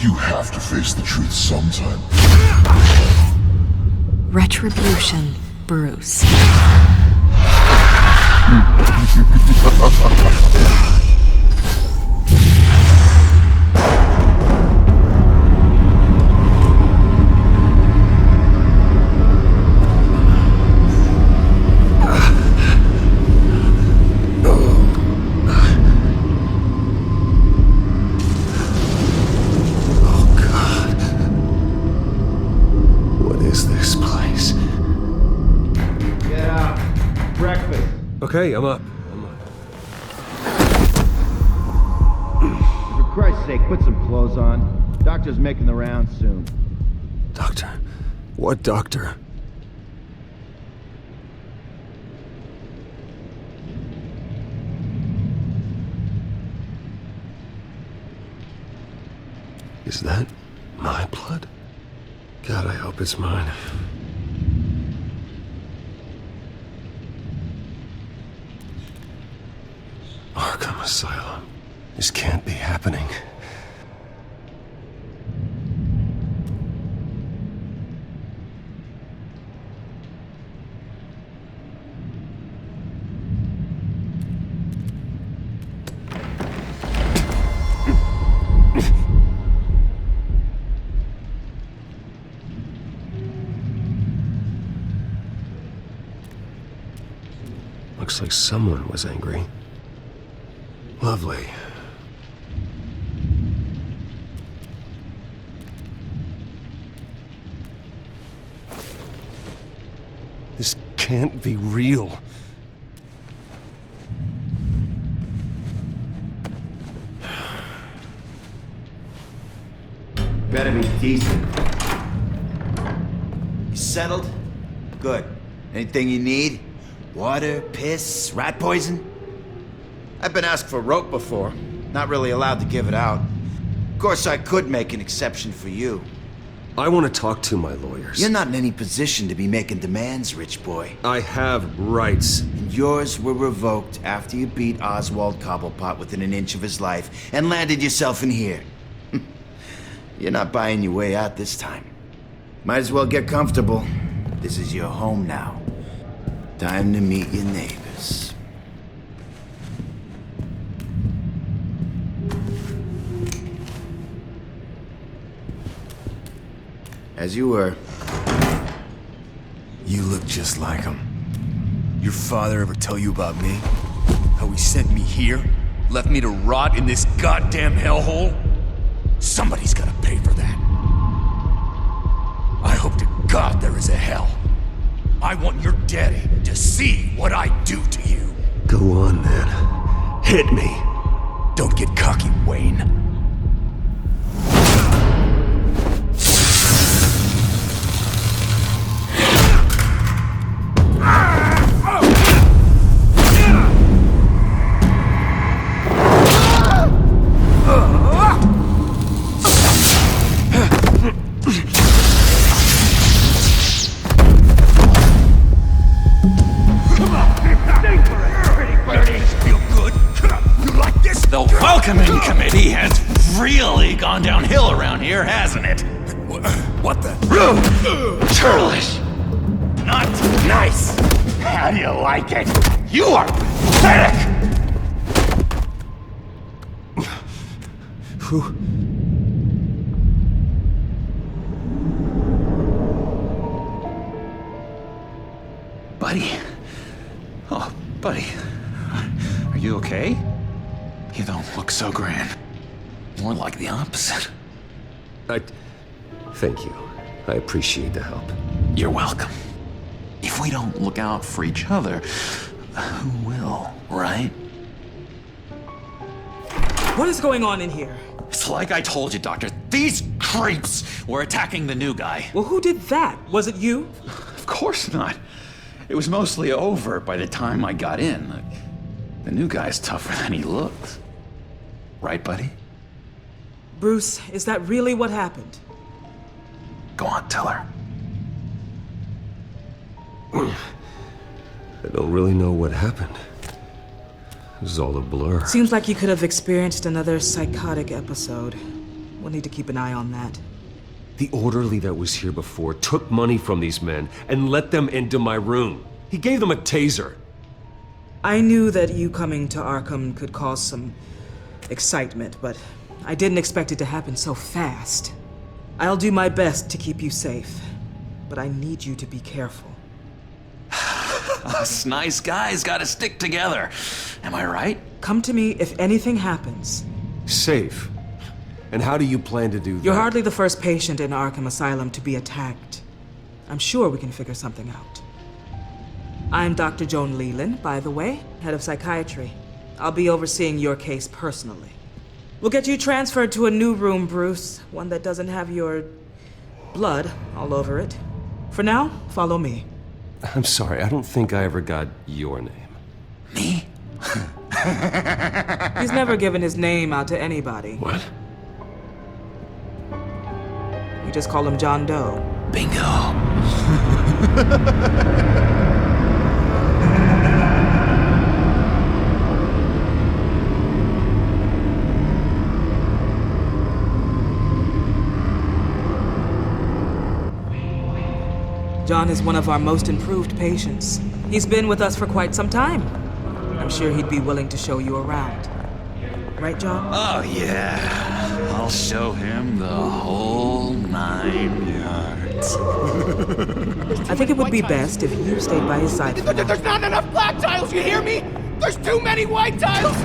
You have to face the truth sometime. Retribution, Bruce. Okay, I'm up. For Christ's sake, put some clothes on. Doctor's making the rounds soon. Doctor? What doctor? Is that my blood? God, I hope it's mine. Arkham Asylum. This can't be happening. Looks like someone was angry. Lovely. This can't be real. Better be decent. You settled? Good. Anything you need? Water, piss, rat poison? I've been asked for rope before. Not really allowed to give it out. Of course, I could make an exception for you. I want to talk to my lawyers. You're not in any position to be making demands, rich boy. I have rights. And yours were revoked after you beat Oswald Cobblepot within an inch of his life and landed yourself in here. You're not buying your way out this time. Might as well get comfortable. This is your home now. Time to meet your neighbors. As you were. You look just like him. Your father ever tell you about me? How he sent me here? Left me to rot in this goddamn hellhole? Somebody's gotta pay for that. I hope to God there is a hell. I want your daddy to see what I do to you. Go on, then. Hit me. Don't get cocky, Wayne. The welcoming committee has really gone downhill around here, hasn't it? What the? Churlish! Not nice! How do you like it? You are pathetic! Who? Buddy? Oh, buddy. Are you okay? You don't look so grand. More like the opposite. Thank you. I appreciate the help. You're welcome. If we don't look out for each other, who will, right? What is going on in here? It's like I told you, Doctor. These creeps were attacking the new guy. Well, who did that? Was it you? Of course not. It was mostly over by the time I got in. The new guy's tougher than he looks. Right, buddy? Bruce, is that really what happened? Go on, tell her. I don't really know what happened. It was all a blur. Seems like you could have experienced another psychotic episode. We'll need to keep an eye on that. The orderly that was here before took money from these men and let them into my room. He gave them a taser. I knew that you coming to Arkham could cause some excitement, but I didn't expect it to happen so fast. I'll do my best to keep you safe, but I need you to be careful. Us nice guys gotta stick together. Am I right? Come to me if anything happens. Safe. And how do you plan to do that? You're hardly the first patient in Arkham Asylum to be attacked. I'm sure we can figure something out. I'm Dr. Joan Leland, by the way, head of psychiatry. I'll be overseeing your case personally. We'll get you transferred to a new room, Bruce. One that doesn't have your blood all over it. For now, follow me. I'm sorry, I don't think I ever got your name. Me? He's never given his name out to anybody. What? We just call him John Doe. Bingo. John is one of our most improved patients. He's been with us for quite some time. I'm sure he'd be willing to show you around. Right, John? Oh, yeah. I'll show him the whole 9 yards. I think it would be best if you stayed by his side for now. There's not enough black tiles, you hear me? There's too many white tiles!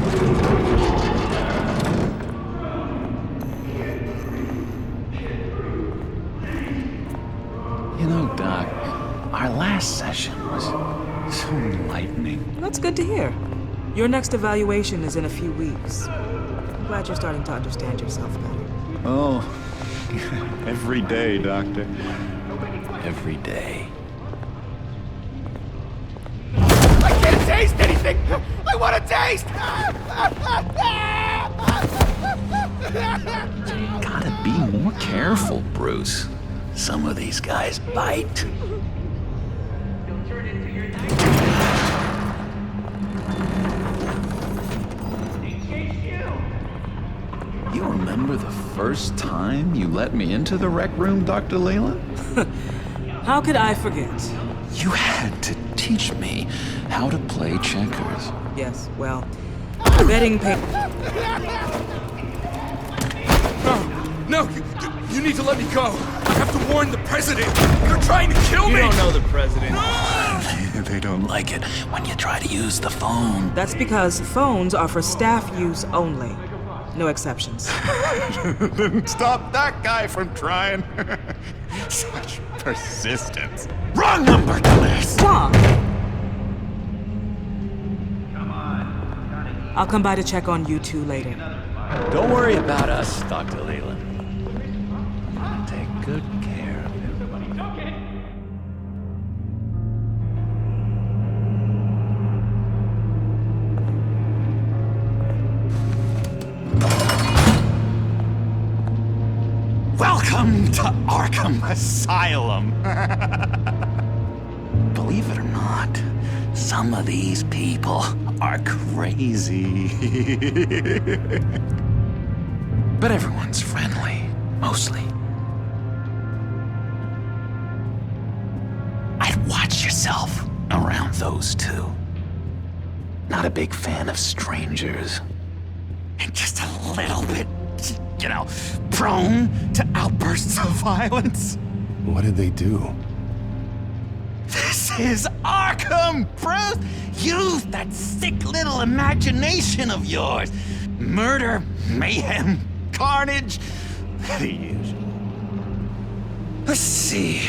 You know, Doc, our last session was so enlightening. That's good to hear. Your next evaluation is in a few weeks. I'm glad you're starting to understand yourself better. Oh, every day, Doctor. Every day. I can't taste anything! I want to taste! Gotta be more careful, Bruce. Some of these guys bite. You remember the first time you let me into the rec room, Dr. Leland? How could I forget? You had to teach me how to play checkers. Yes, well, betting pay. No, you need to let me go. I have to warn the president. They're trying to kill me. You don't know the president. They don't like it when you try to use the phone. That's because phones are for staff use only. No exceptions. Stop that guy from trying. Such persistence. Wrong number, dumbass. Wrong! I'll come by to check on you two later. Don't worry about us, Dr. Leland. I'm gonna take good care of him. Welcome to Arkham Asylum. Believe it or not, some of these people are crazy. But everyone's friendly, mostly. I'd watch yourself around those two. Not a big fan of strangers. And just a little bit, you know, prone to outbursts of violence. What did they do? This is Arkham, Bruce! Use that sick little imagination of yours. Murder, mayhem, carnage, the usual. Let's see.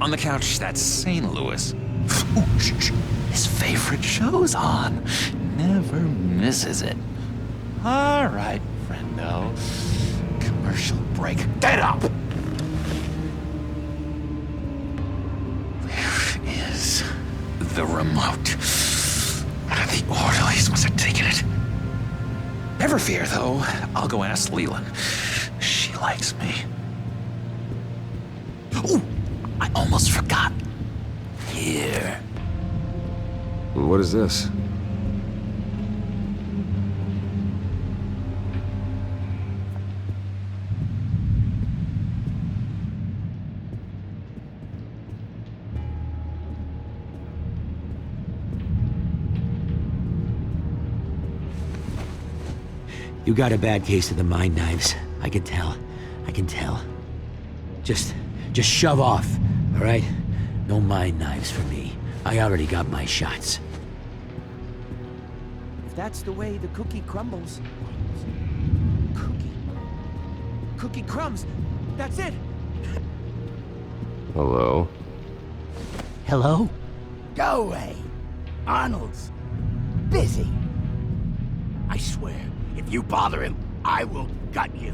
On the couch, that's St. Louis. Ooh, shh. His favorite show's on. Never misses it. All right, friendo. Commercial break. Get up! Where is the remote? One of the orderlies must have taken it. Never fear, though. I'll go ask Leland. She likes me. Ooh, I almost forgot. Here. What is this? You got a bad case of the mind knives. I can tell. I can tell. Just shove off, all right? No mind knives for me. I already got my shots. If that's the way the cookie crumbles... Cookie crumbs! That's it! Hello? Hello? Go away! Arnold's busy. I swear, if you bother him, I will gut you.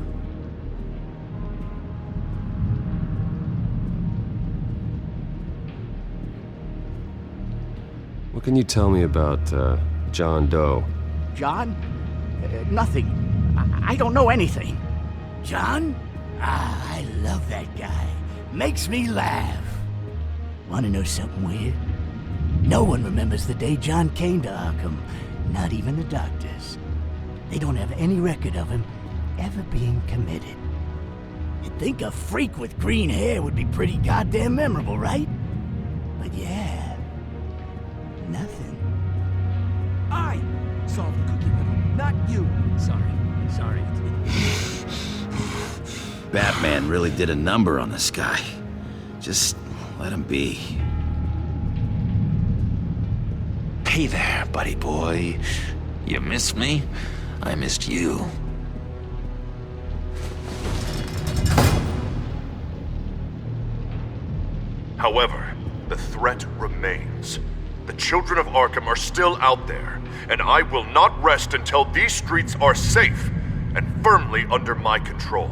What can you tell me about, John Doe? John? Nothing. I don't know anything. John? Ah, I love that guy. Makes me laugh. Wanna know something weird? No one remembers the day John came to Arkham. Not even the doctors. They don't have any record of him ever being committed. You'd think a freak with green hair would be pretty goddamn memorable, right? But yeah, nothing. I solved the cookie riddle, not you. Sorry. Batman really did a number on this guy. Just let him be. Hey there, buddy boy. You missed me? I missed you. However, the threat remains. The children of Arkham are still out there, and I will not rest until these streets are safe and firmly under my control.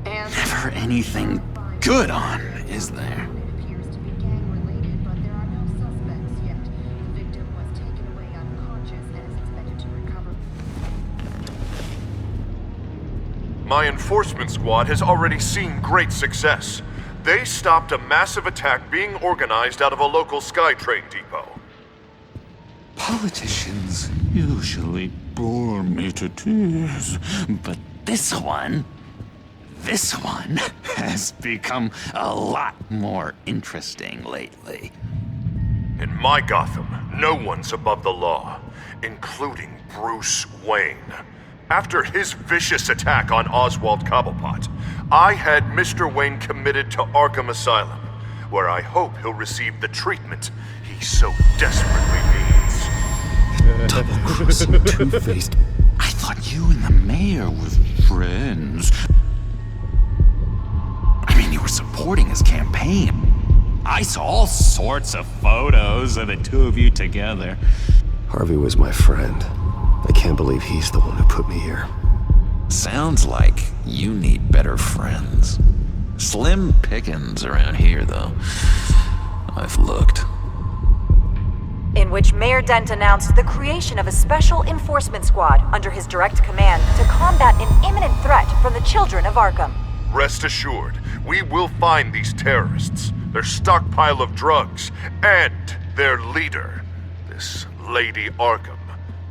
Never anything good on, is there? My enforcement squad has already seen great success. They stopped a massive attack being organized out of a local SkyTrain depot. Politicians usually bore me to tears, but this one has become a lot more interesting lately. In my Gotham, no one's above the law, including Bruce Wayne. After his vicious attack on Oswald Cobblepot, I had Mr. Wayne committed to Arkham Asylum, where I hope he'll receive the treatment he so desperately needs. Double-crossing, two-faced... I thought you and the mayor were friends. I mean, you were supporting his campaign. I saw all sorts of photos of the two of you together. Harvey was my friend. I can't believe he's the one who put me here. Sounds like you need better friends. Slim pickings around here, though. I've looked. In which Mayor Dent announced the creation of a special enforcement squad under his direct command to combat an imminent threat from the children of Arkham. Rest assured, we will find these terrorists, their stockpile of drugs, and their leader, this Lady Arkham,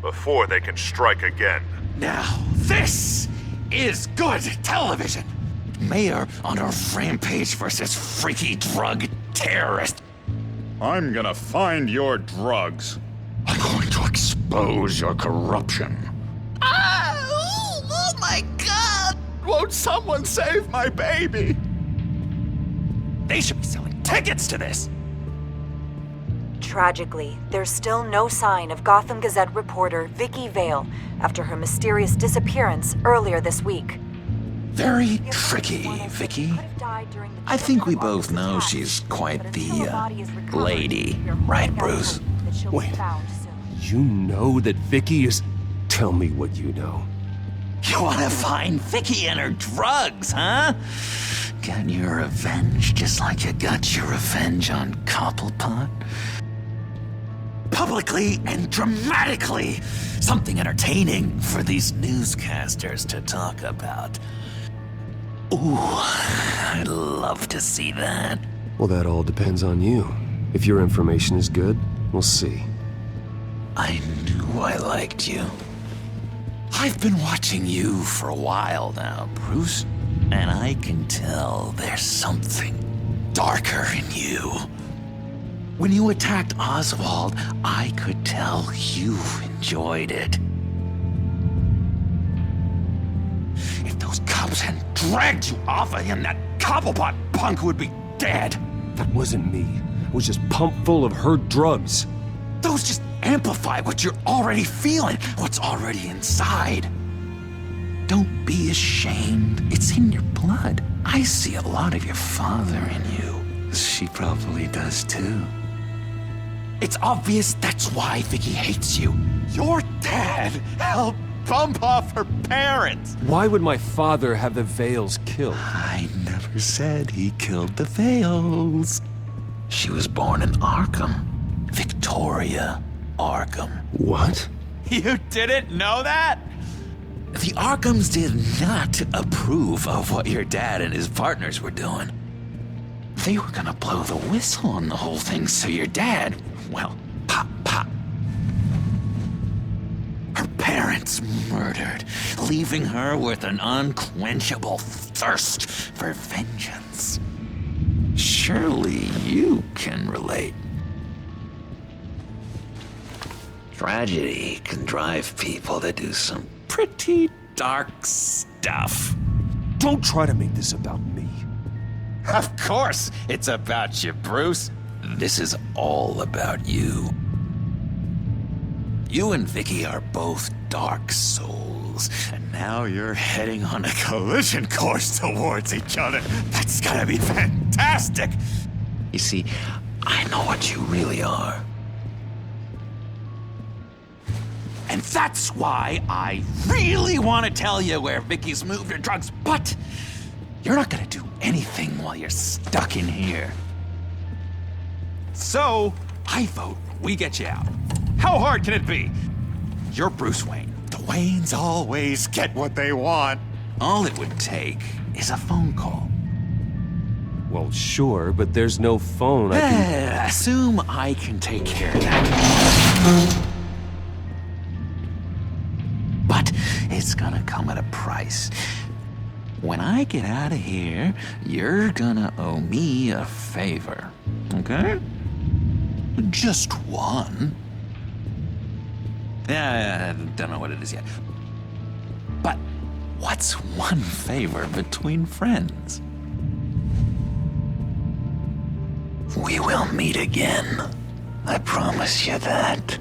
before they can strike again. Now, this is good television! Mayor on a rampage versus freaky drug terrorist. I'm gonna find your drugs. I'm going to expose your corruption. Oh my God! Won't someone save my baby? They should be selling tickets to this! Tragically, there's still no sign of Gotham Gazette reporter Vicky Vale after her mysterious disappearance earlier this week. Very tricky, Vicky. I think we both know she's quite the, lady, right, Bruce? Wait, you know that Vicky is... Tell me what you know. You wanna find Vicky and her drugs, huh? Get your revenge just like you got your revenge on Cobblepot? Publicly and dramatically! Something entertaining for these newscasters to talk about. Ooh, I'd love to see that. Well, that all depends on you. If your information is good, we'll see. I knew I liked you. I've been watching you for a while now, Bruce, and I can tell there's something darker in you. When you attacked Oswald, I could tell you enjoyed it. cops and dragged you off of him, that Cobblepot punk would be dead. That wasn't me. I was just pumped full of her drugs. Those just amplify what you're already feeling, what's already inside. Don't be ashamed. It's in your blood. I see a lot of your father in you. She probably does too. It's obvious that's why Vicky hates you. Your dad helped bump off her parents. Why would my father have the Vales killed? I never said he killed the Vales. She was born in Arkham. Victoria Arkham. What? You didn't know that? The Arkhams did not approve of what your dad and his partners were doing. They were gonna blow the whistle on the whole thing, so your dad, well, pop. Her parents murdered, leaving her with an unquenchable thirst for vengeance. Surely you can relate. Tragedy can drive people to do some pretty dark stuff. Don't try to make this about me. Of course it's about you, Bruce. This is all about you. You and Vicky are both dark souls, and now you're heading on a collision course towards each other. That's gotta be fantastic! You see, I know what you really are. And that's why I really want to tell you where Vicky's moved her drugs, but you're not gonna do anything while you're stuck in here. So, I vote we get you out. How hard can it be? You're Bruce Wayne. The Waynes always get what they want. All it would take is a phone call. Well, sure, but there's no phone. I can... Assume I can take care of that. But it's gonna come at a price. When I get out of here, you're gonna owe me a favor, okay? Just one. Yeah, I don't know what it is yet. But what's one favor between friends? We will meet again. I promise you that.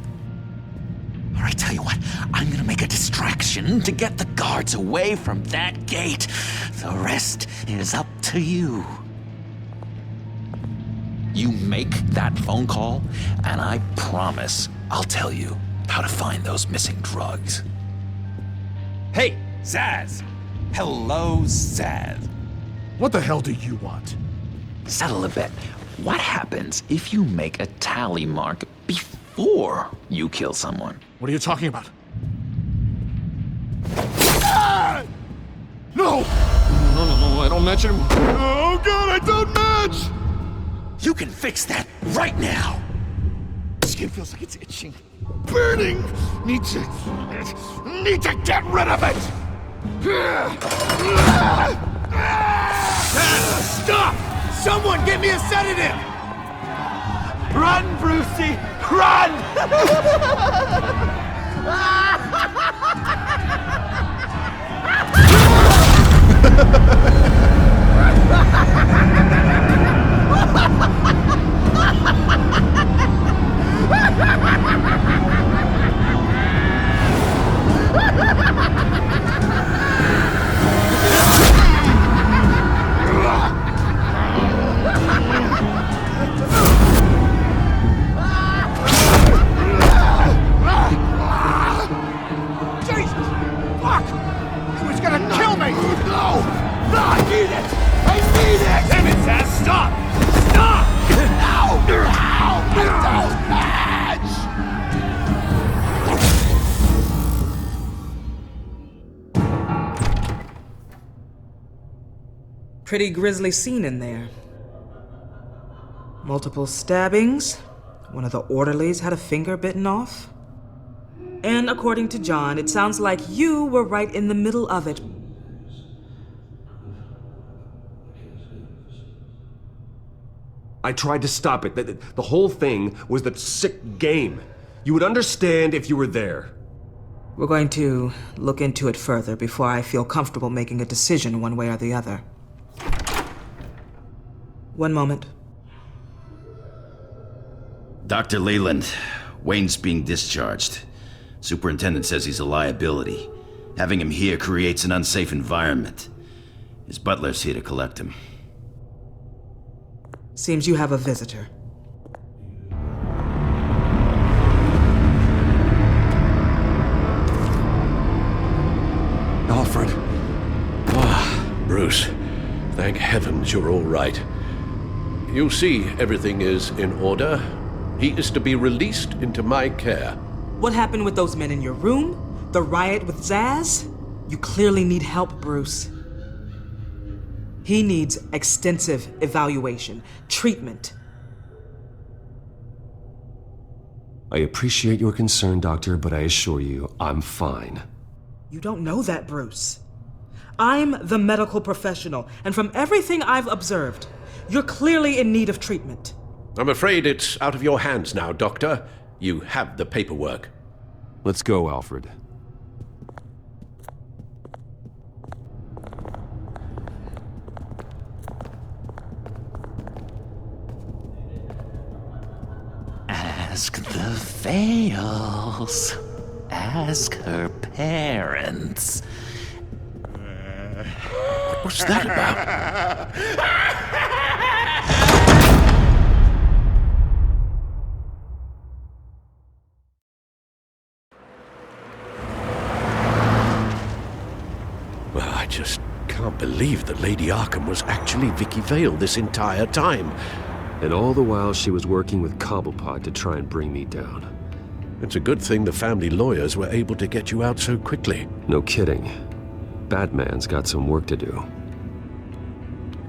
All right, tell you what, I'm gonna make a distraction to get the guards away from that gate. The rest is up to you. You make that phone call, and I promise I'll tell you how to find those missing drugs. Hey, Zaz! Hello, Zaz. What the hell do you want? Settle a bet. What happens if you make a tally mark before you kill someone? What are you talking about? Ah! No! No, I don't match anymore. Oh god, I don't match! You can fix that right now! Skin feels like it's itching. Burning! Need to get rid of it! Stop! Someone get me a sedative! Run, Brucey! Run! Pretty grisly scene in there. Multiple stabbings. One of the orderlies had a finger bitten off. And according to John, it sounds like you were right in the middle of it. I tried to stop it. The whole thing was that sick game. You would understand if you were there. We're going to look into it further before I feel comfortable making a decision one way or the other. One moment. Dr. Leland, Wayne's being discharged. Superintendent says he's a liability. Having him here creates an unsafe environment. His butler's here to collect him. Seems you have a visitor. Alfred. Bruce. Thank heavens you're all right. You see, everything is in order. He is to be released into my care. What happened with those men in your room? The riot with Zaz? You clearly need help, Bruce. He needs extensive evaluation, treatment. I appreciate your concern, Doctor, but I assure you, I'm fine. You don't know that, Bruce. I'm the medical professional, and from everything I've observed, you're clearly in need of treatment. I'm afraid it's out of your hands now, Doctor. You have the paperwork. Let's go, Alfred. Ask the Vales. Ask her parents. What was that about? Well, I just can't believe that Lady Arkham was actually Vicky Vale this entire time. And all the while she was working with Cobblepot to try and bring me down. It's a good thing the family lawyers were able to get you out so quickly. No kidding. Batman's got some work to do.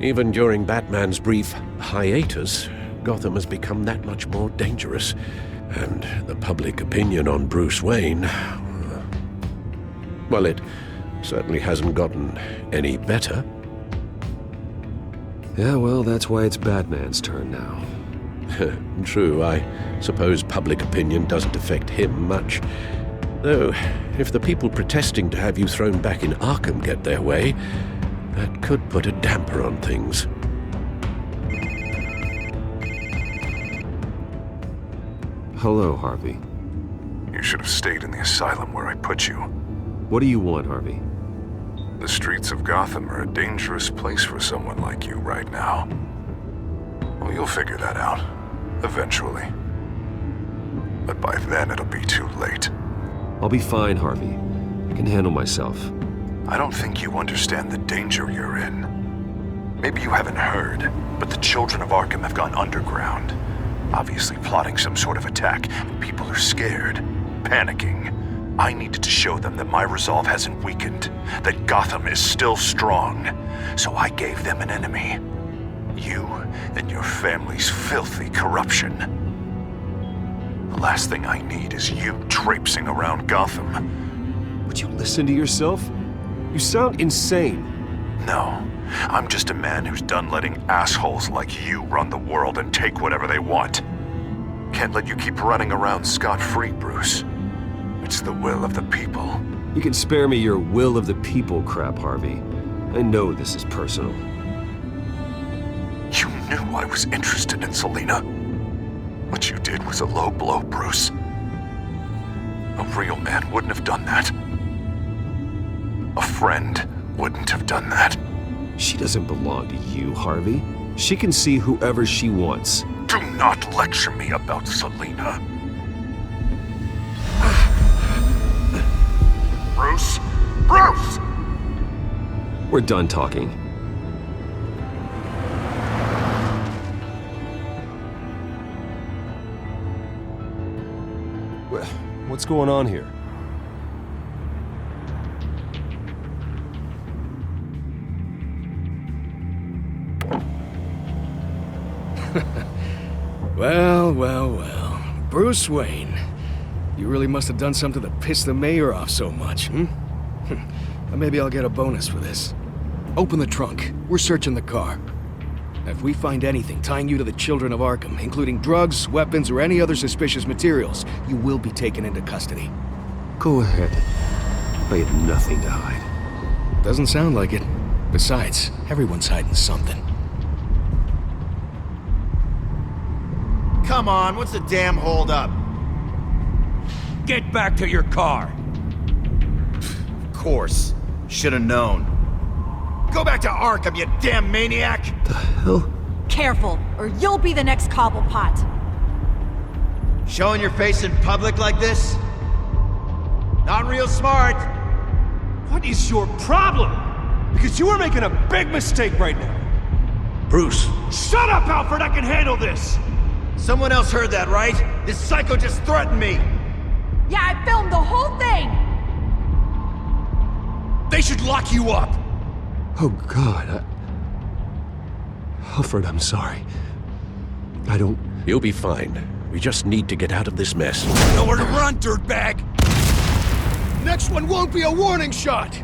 Even during Batman's brief hiatus, Gotham has become that much more dangerous. And the public opinion on Bruce Wayne... well, it certainly hasn't gotten any better. Yeah, well, that's why it's Batman's turn now. True, I suppose public opinion doesn't affect him much. Though, if the people protesting to have you thrown back in Arkham get their way, that could put a damper on things. Hello, Harvey. You should have stayed in the asylum where I put you. What do you want, Harvey? The streets of Gotham are a dangerous place for someone like you right now. Well, you'll figure that out. Eventually. But by then, it'll be too late. I'll be fine, Harvey. I can handle myself. I don't think you understand the danger you're in. Maybe you haven't heard, but the children of Arkham have gone underground. Obviously plotting some sort of attack, and people are scared, panicking. I needed to show them that my resolve hasn't weakened, that Gotham is still strong. So I gave them an enemy. You and your family's filthy corruption. The last thing I need is you traipsing around Gotham. Would you listen to yourself? You sound insane. No, I'm just a man who's done letting assholes like you run the world and take whatever they want. Can't let you keep running around scot-free, Bruce. It's the will of the people. You can spare me your will of the people crap, Harvey. I know this is personal. You knew I was interested in Selina. What you did was a low blow, Bruce. A real man wouldn't have done that. A friend wouldn't have done that. She doesn't belong to you, Harvey. She can see whoever she wants. Do not lecture me about Selina. Bruce? Bruce! We're done talking. What's going on here? Well. Bruce Wayne. You really must have done something to piss the mayor off so much, Maybe I'll get a bonus for this. Open the trunk. We're searching the car. If we find anything tying you to the children of Arkham, including drugs, weapons, or any other suspicious materials, you will be taken into custody. Go ahead. I have nothing to hide. Doesn't sound like it. Besides, everyone's hiding something. Come on, what's the damn holdup? Get back to your car. Of course. Should've known. Go back to Arkham, you damn maniac! The hell? Careful, or you'll be the next Cobblepot. Showing your face in public like this? Not real smart. What is your problem? Because you are making a big mistake right now. Bruce, Shut up, Alfred! I can handle this! Someone else heard that, right? This psycho just threatened me! Yeah, I filmed the whole thing! They should lock you up. Oh, God. Alfred, I'm sorry. I don't... you'll be fine. We just need to get out of this mess. Nowhere to run, dirtbag. Next one won't be a warning shot!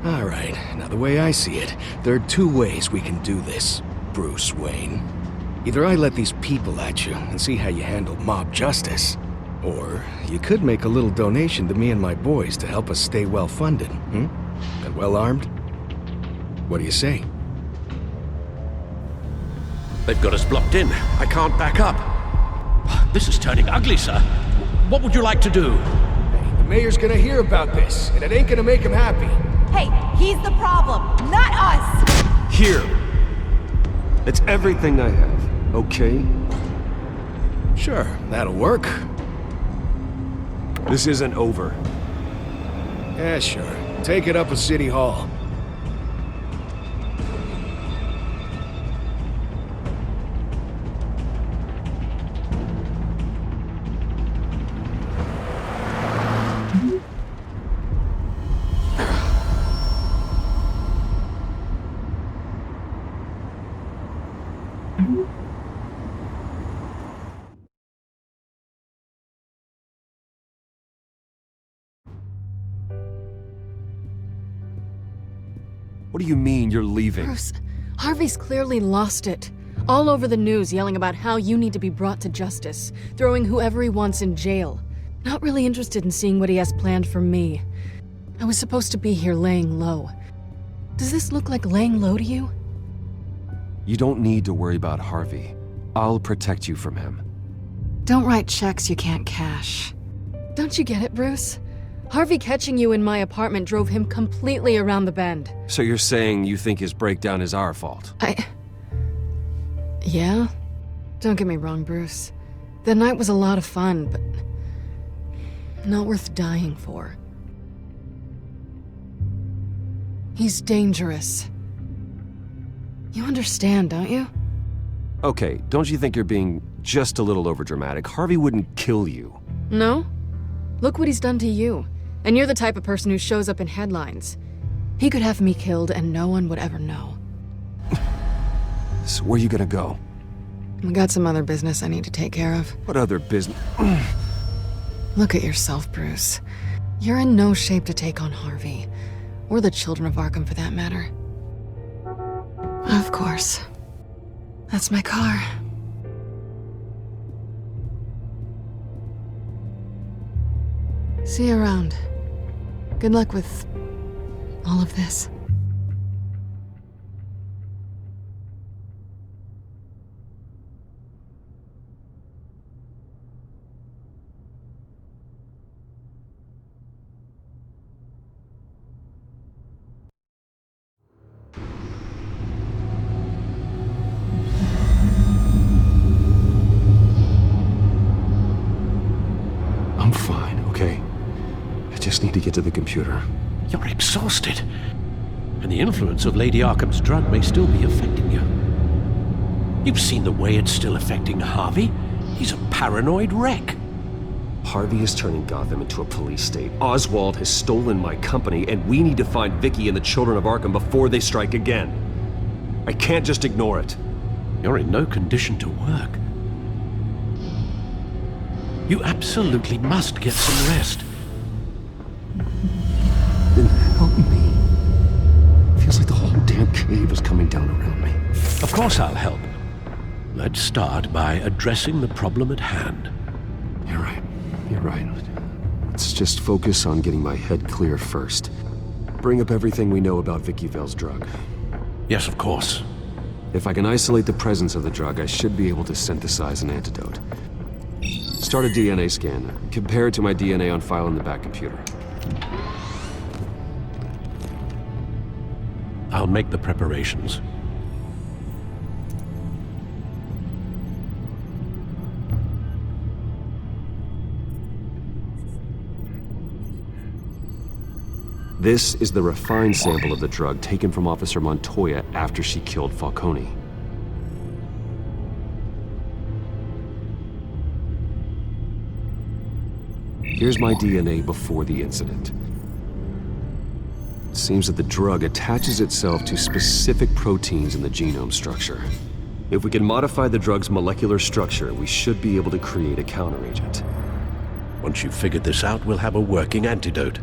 Alright, now the way I see it, there are two ways we can do this, Bruce Wayne. Either I let these people at you and see how you handle mob justice, or you could make a little donation to me and my boys to help us stay well-funded, and well-armed. What do you say? They've got us blocked in. I can't back up. This is turning ugly, sir. What would you like to do? The mayor's gonna hear about this, and it ain't gonna make him happy. Hey, he's the problem, not us! Here. It's everything I have, okay? Sure, that'll work. This isn't over. Yeah, sure. Take it up with City Hall. What do you mean you're leaving? Bruce, Harvey's clearly lost it. All over the news yelling about how you need to be brought to justice, throwing whoever he wants in jail. Not really interested in seeing what he has planned for me. I was supposed to be here laying low. Does this look like laying low to you? You don't need to worry about Harvey. I'll protect you from him. Don't write checks you can't cash. Don't you get it, Bruce? Harvey catching you in my apartment drove him completely around the bend. So you're saying you think his breakdown is our fault? Yeah? Don't get me wrong, Bruce. The night was a lot of fun, but not worth dying for. He's dangerous. You understand, don't you? Okay, don't you think you're being just a little overdramatic? Harvey wouldn't kill you. No? Look what he's done to you. And you're the type of person who shows up in headlines. He could have me killed and no one would ever know. So where are you gonna go? I got some other business I need to take care of. What other business? Look at yourself, Bruce. You're in no shape to take on Harvey. Or the children of Arkham, for that matter. Of course. That's my car. See you around. Good luck with all of this. I'm fine, okay? I just need to get to the computer. You're exhausted. And the influence of Lady Arkham's drug may still be affecting you. You've seen the way it's still affecting Harvey. He's a paranoid wreck. Harvey is turning Gotham into a police state. Oswald has stolen my company, and we need to find Vicky and the children of Arkham before they strike again. I can't just ignore it. You're in no condition to work. You absolutely must get some rest. Then help me. Feels like the whole damn cave is coming down around me. Of course I'll help. Let's start by addressing the problem at hand. You're right. You're right. Let's just focus on getting my head clear first. Bring up everything we know about Vicky Vale's drug. Yes, of course. If I can isolate the presence of the drug, I should be able to synthesize an antidote. Start a DNA scan. Compare it to my DNA on file in the back computer. I'll make the preparations. This is the refined sample of the drug taken from Officer Montoya after she killed Falcone. Here's my DNA before the incident. It seems that the drug attaches itself to specific proteins in the genome structure. If we can modify the drug's molecular structure, we should be able to create a counteragent. Once you've figured this out, we'll have a working antidote.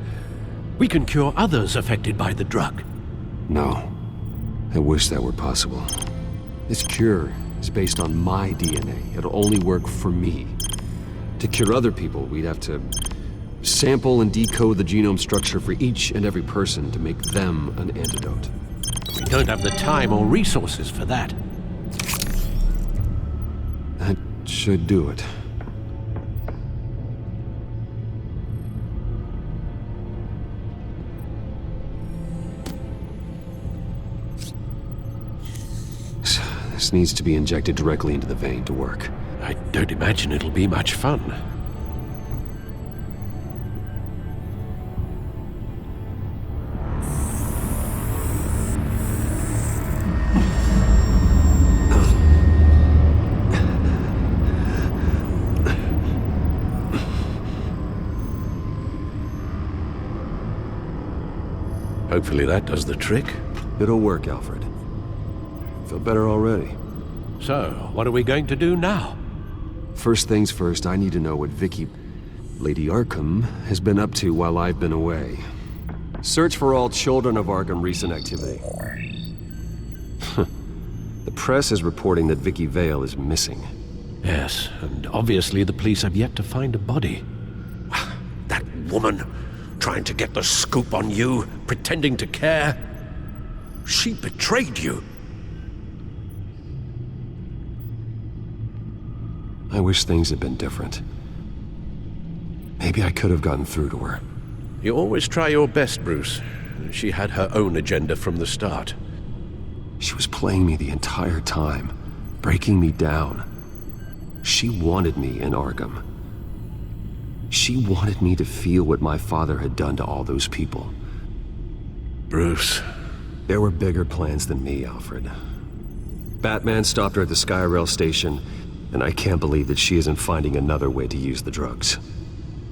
We can cure others affected by the drug. No. I wish that were possible. This cure is based on my DNA. It'll only work for me. To cure other people, we'd have to sample and decode the genome structure for each and every person to make them an antidote. We don't have the time or resources for that. That should do it. This needs to be injected directly into the vein to work. I don't imagine it'll be much fun. Hopefully that does the trick. It'll work, Alfred. Feel better already. So, what are we going to do now? First things first, I need to know what Vicky, Lady Arkham, has been up to while I've been away. Search for all children of Arkham recent activity. The press is reporting that Vicky Vale is missing. Yes, and obviously the police have yet to find a body. That woman, trying to get the scoop on you, pretending to care. She betrayed you. I wish things had been different. Maybe I could have gotten through to her. You always try your best, Bruce. She had her own agenda from the start. She was playing me the entire time, breaking me down. She wanted me in Arkham. She wanted me to feel what my father had done to all those people. Bruce. There were bigger plans than me, Alfred. Batman stopped her at the Skyrail station, and I can't believe that she isn't finding another way to use the drugs.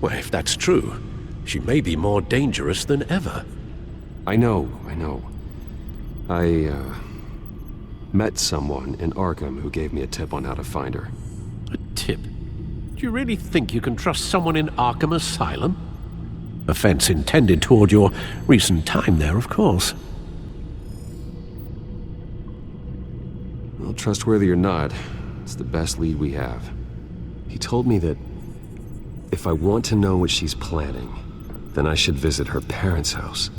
Well, if that's true, she may be more dangerous than ever. I know. I met someone in Arkham who gave me a tip on how to find her. A tip? Do you really think you can trust someone in Arkham Asylum? Offense intended toward your recent time there, of course. Well, trustworthy or not, it's the best lead we have. He told me that if I want to know what she's planning, then I should visit her parents' house.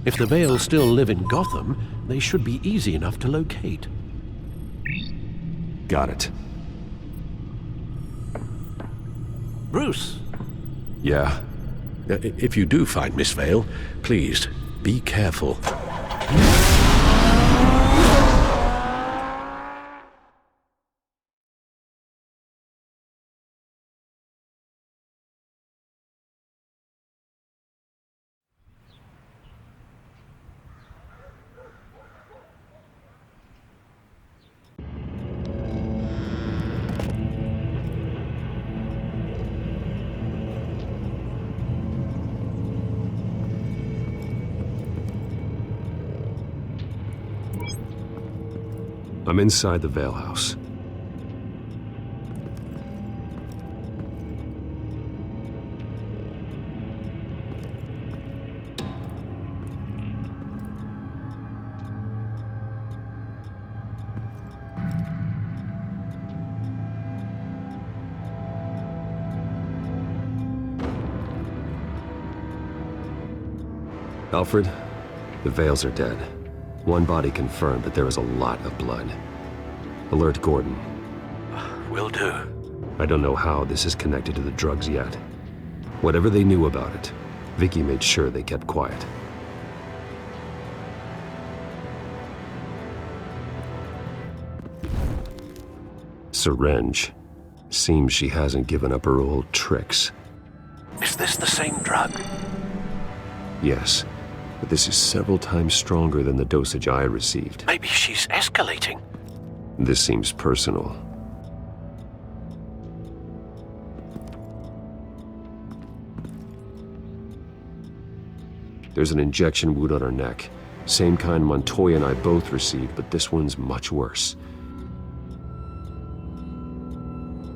If the Vales still live in Gotham, they should be easy enough to locate. Got it. Bruce! Yeah? If you do find Miss Vale, please, be careful. I'm inside the Vale house. Alfred, the Vales are dead. One body confirmed, but there is a lot of blood. Alert Gordon. Will do. I don't know how this is connected to the drugs yet. Whatever they knew about it, Vicky made sure they kept quiet. Syringe. Seems she hasn't given up her old tricks. Is this the same drug? Yes, but this is several times stronger than the dosage I received. Maybe she's escalating. This seems personal. There's an injection wound on her neck. Same kind Montoya and I both received, but this one's much worse.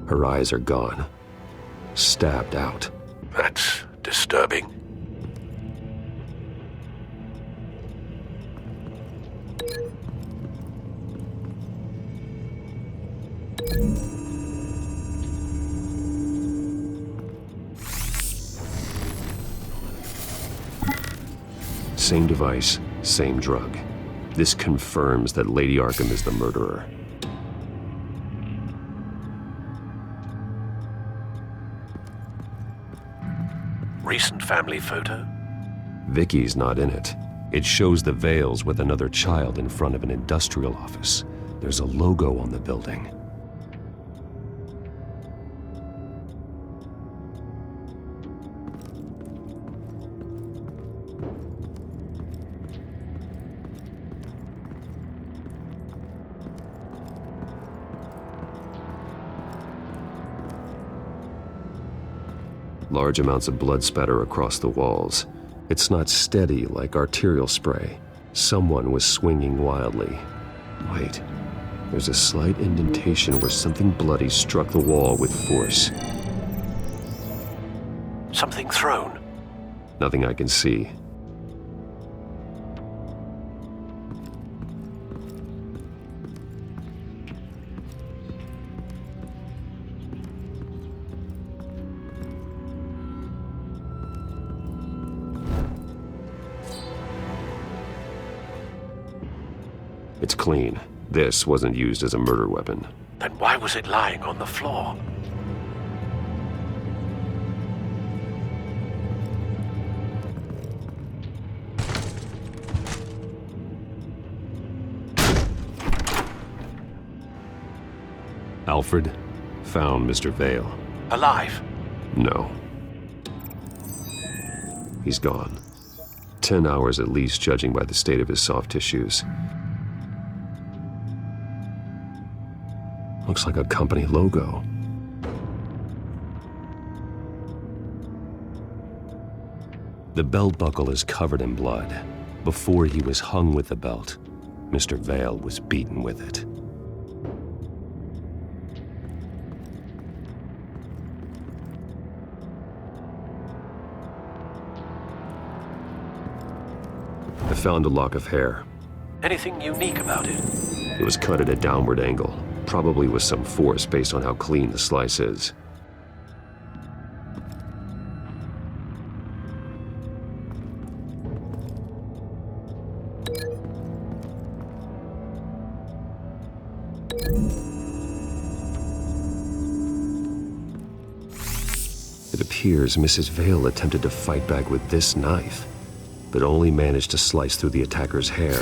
Her eyes are gone. Stabbed out. That's disturbing. Same device, same drug. This confirms that Lady Arkham is the murderer. Recent family photo? Vicky's not in it. It shows the Vales with another child in front of an industrial office. There's a logo on the building. Large amounts of blood spatter across the walls. It's not steady like arterial spray. Someone was swinging wildly. Wait, there's a slight indentation where something bloody struck the wall with force. Something thrown? Nothing I can see. It's clean. This wasn't used as a murder weapon. Then why was it lying on the floor? Alfred found Mr. Vale. Alive? No. He's gone. 10 hours at least, judging by the state of his soft tissues. Looks like a company logo. The belt buckle is covered in blood. Before he was hung with the belt, Mr. Vale was beaten with it. I found a lock of hair. Anything unique about it? It was cut at a downward angle, probably with some force based on how clean the slice is. It appears Mrs. Vale attempted to fight back with this knife, but only managed to slice through the attacker's hair.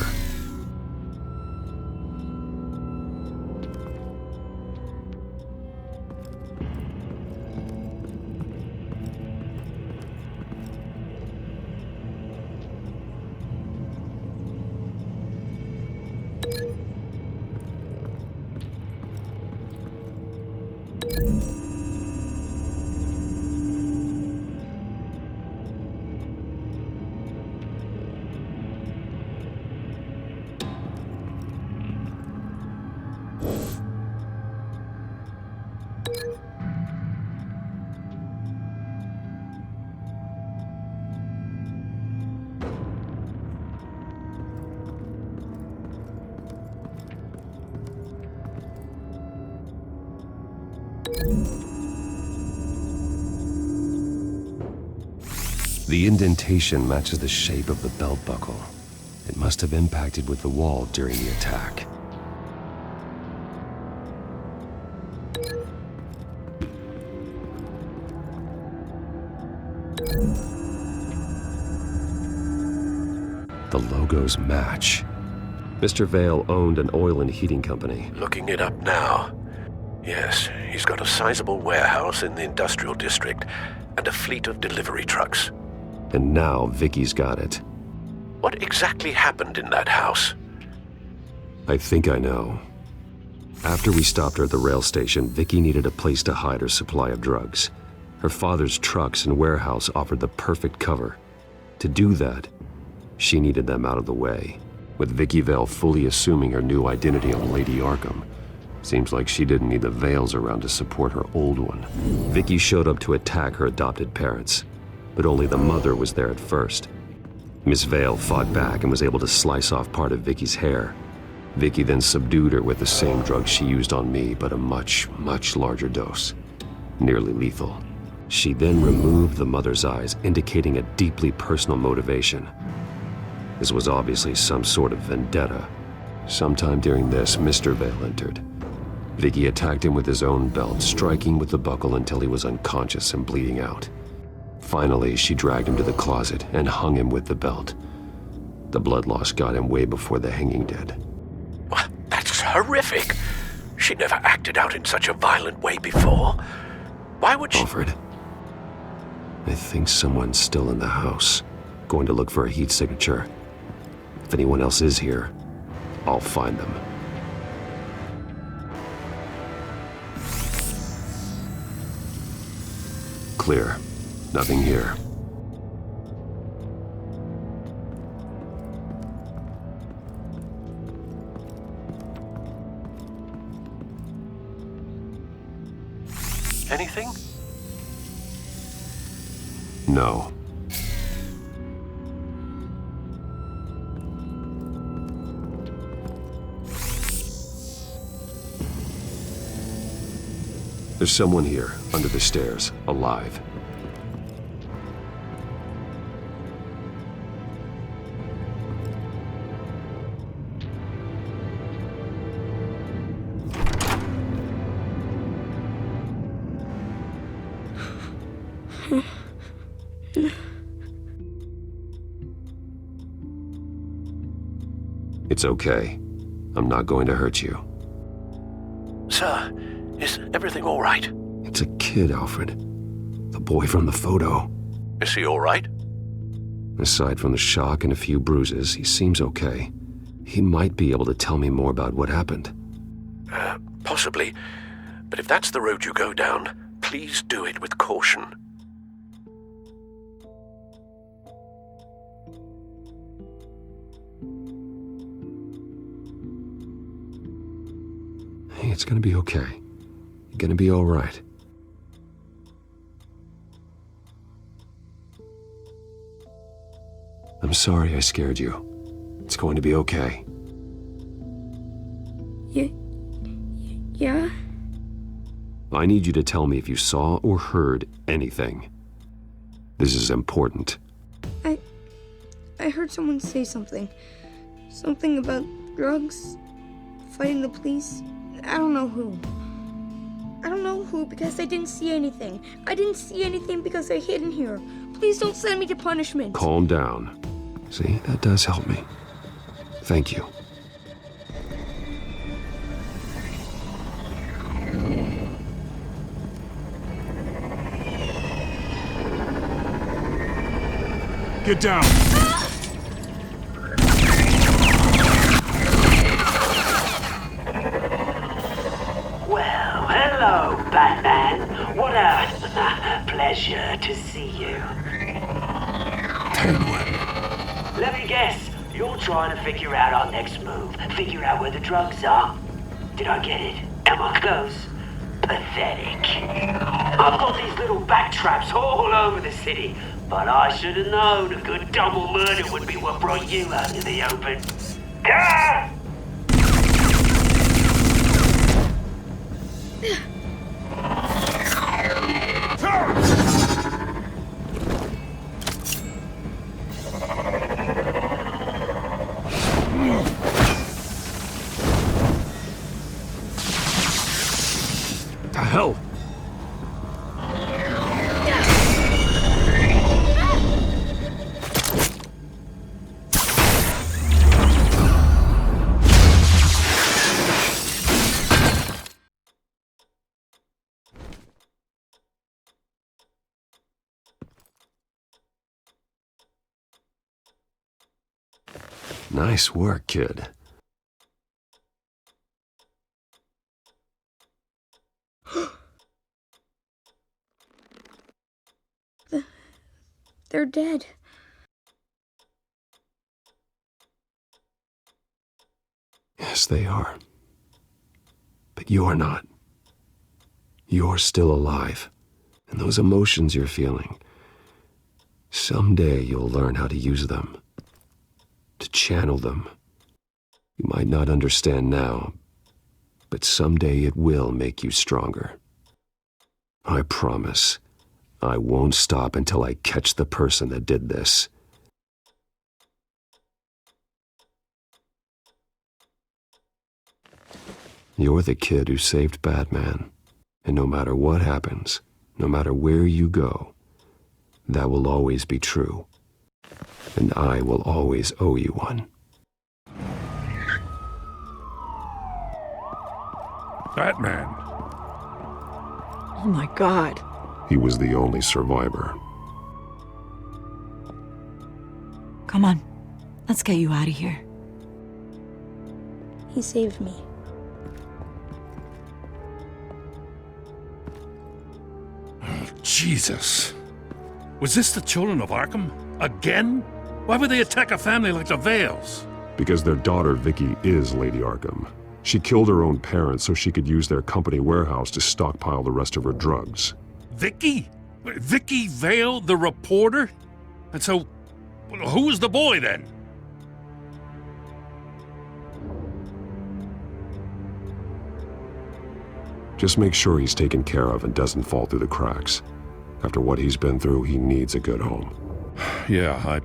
The indentation matches the shape of the belt buckle. It must have impacted with the wall during the attack. The logos match. Mr. Vale owned an oil and heating company. Looking it up now. Yes, he's got a sizable warehouse in the industrial district and a fleet of delivery trucks. And now Vicky's got it. What exactly happened in that house? I think I know. After we stopped her at the rail station, Vicky needed a place to hide her supply of drugs. Her father's trucks and warehouse offered the perfect cover. To do that, she needed them out of the way. With Vicky Vale fully assuming her new identity of Lady Arkham, seems like she didn't need the Vales around to support her old one. Vicky showed up to attack her adopted parents, but only the mother was there at first. Miss Vale fought back and was able to slice off part of Vicky's hair. Vicky then subdued her with the same drug she used on me, but a much, much larger dose. Nearly lethal. She then removed the mother's eyes, indicating a deeply personal motivation. This was obviously some sort of vendetta. Sometime during this, Mr. Vale entered. Vicky attacked him with his own belt, striking with the buckle until he was unconscious and bleeding out. Finally, she dragged him to the closet and hung him with the belt. The blood loss got him way before the hanging did. Well, that's horrific. She never acted out in such a violent way before. Why would she... Alfred, I think someone's still in the house. Going to look for a heat signature. If anyone else is here, I'll find them. Clear. Nothing here. Anything? No. There's someone here, under the stairs, alive. It's okay. I'm not going to hurt you. Sir, is everything all right? It's a kid, Alfred. The boy from the photo. Is he all right? Aside from the shock and a few bruises, he seems okay. He might be able to tell me more about what happened. Possibly. But if that's the road you go down, please do it with caution. Hey, it's gonna be okay. You're gonna be all right. I'm sorry I scared you. It's going to be okay. Yeah? I need you to tell me if you saw or heard anything. This is important. I heard someone say something. Something about drugs, fighting the police. I don't know who. I don't know who because I didn't see anything. I didn't see anything because I hid in here. Please don't send me to punishment. Calm down. See, that does help me. Thank you. Get down! Well, hello, Batman. What a pleasure to see you. Let me guess, you're trying to figure out our next move. Figure out where the drugs are. Did I get it? Am I close? Pathetic. I've got these little bat traps all over the city, but I should have known a good double murder would be what brought you out in the open. Car! hell? Nice work, kid. They're dead. Yes, they are. But you're not. You're still alive. And those emotions you're feeling, someday you'll learn how to use them. To channel them. You might not understand now, but someday it will make you stronger. I promise. I won't stop until I catch the person that did this. You're the kid who saved Batman. And no matter what happens, no matter where you go, that will always be true. And I will always owe you one. Batman. Oh my God. He was the only survivor. Come on. Let's get you out of here. He saved me. Oh, Jesus. Was this the children of Arkham? Again? Why would they attack a family like the Vales? Because their daughter, Vicky, is Lady Arkham. She killed her own parents so she could use their company warehouse to stockpile the rest of her drugs. Vicky? Vicky Vale, the reporter? And so, who was the boy then? Just make sure he's taken care of and doesn't fall through the cracks. After what he's been through, he needs a good home. Yeah,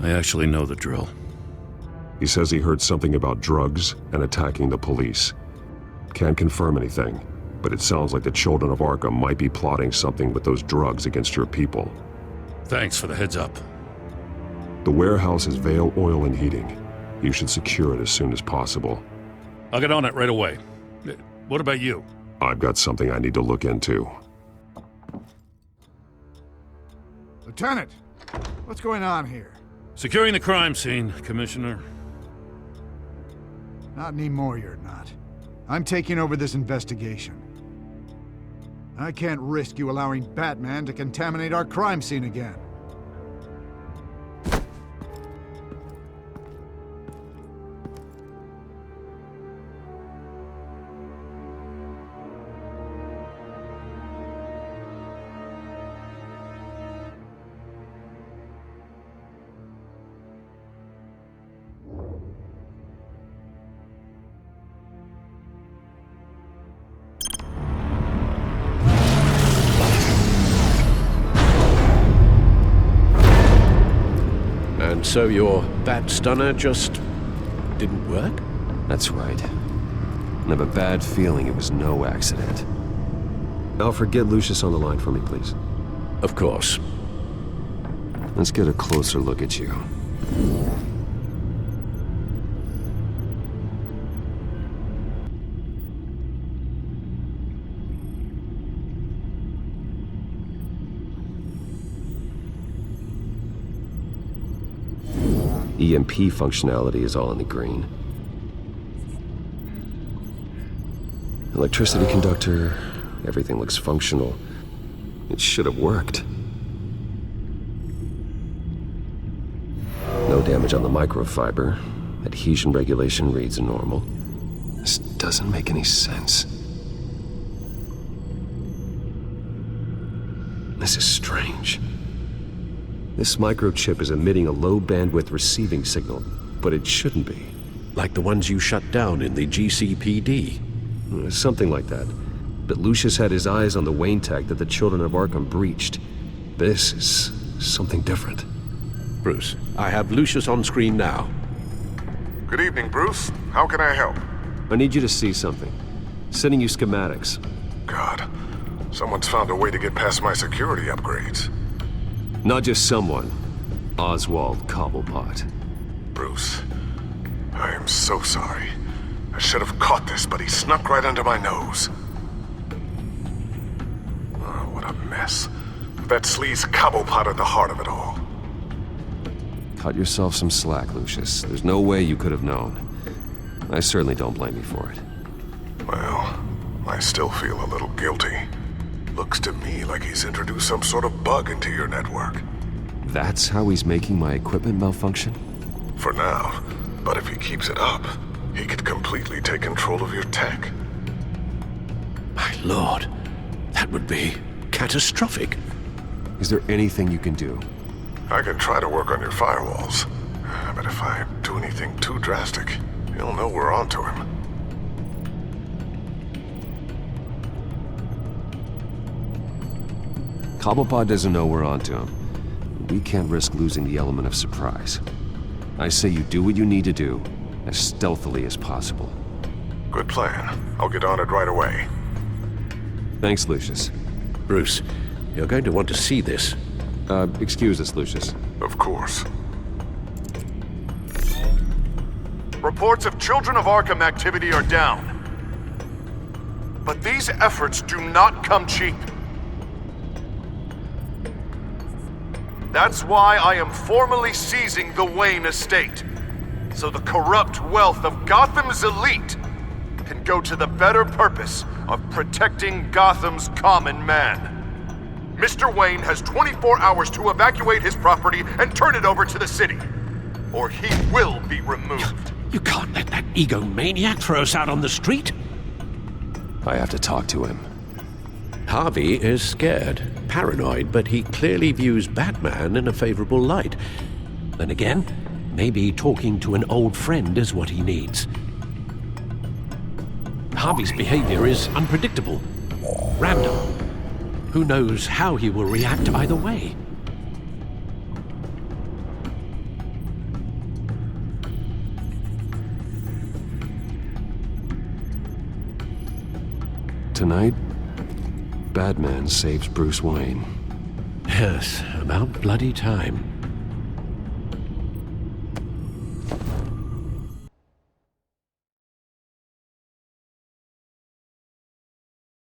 I actually know the drill. He says he heard something about drugs and attacking the police. Can't confirm anything, but it sounds like the children of Arkham might be plotting something with those drugs against your people. Thanks for the heads up. The warehouse is Vale Oil and Heating. You should secure it as soon as possible. I'll get on it right away. What about you? I've got something I need to look into. Lieutenant, what's going on here? Securing the crime scene, Commissioner. Not anymore, you're not. I'm taking over this investigation. I can't risk you allowing Batman to contaminate our crime scene again. And so your bat stunner just didn't work? That's right. I have a bad feeling it was no accident. Alfred, get Lucius on the line for me, please. Of course. Let's get a closer look at you. EMP functionality is all in the green. Electricity conductor, everything looks functional. It should have worked. No damage on the microfiber. Adhesion regulation reads normal. This doesn't make any sense. This is strange. This microchip is emitting a low-bandwidth receiving signal, but it shouldn't be. Like the ones you shut down in the GCPD? Something like that. But Lucius had his eyes on the Wayne tech that the children of Arkham breached. This is something different. Bruce, I have Lucius on screen now. Good evening, Bruce. How can I help? I need you to see something. Sending you schematics. God, someone's found a way to get past my security upgrades. Not just someone. Oswald Cobblepot. Bruce, I am so sorry. I should have caught this, but he snuck right under my nose. Oh, what a mess. That sleaze Cobblepot at the heart of it all. Cut yourself some slack, Lucius. There's no way you could have known. I certainly don't blame you for it. Well, I still feel a little guilty. Looks to me like he's introduced some sort of bug into your network. That's how he's making my equipment malfunction? For now. But if he keeps it up, he could completely take control of your tech. My lord, that would be catastrophic. Is there anything you can do? I can try to work on your firewalls. But if I do anything too drastic, he'll know we're onto him. Cobblepot doesn't know we're onto him. We can't risk losing the element of surprise. I say you do what you need to do, as stealthily as possible. Good plan. I'll get on it right away. Thanks, Lucius. Bruce, you're going to want to see this. Excuse us, Lucius. Of course. Reports of Children of Arkham activity are down. But these efforts do not come cheap. That's why I am formally seizing the Wayne estate, so the corrupt wealth of Gotham's elite can go to the better purpose of protecting Gotham's common man. Mr. Wayne has 24 hours to evacuate his property and turn it over to the city, or he will be removed. You can't let that egomaniac throw us out on the street. I have to talk to him. Harvey is scared, paranoid, but he clearly views Batman in a favorable light. Then again, maybe talking to an old friend is what he needs. Harvey's behavior is unpredictable, random. Who knows how he will react either way? Tonight, Batman saves Bruce Wayne. Yes, about bloody time.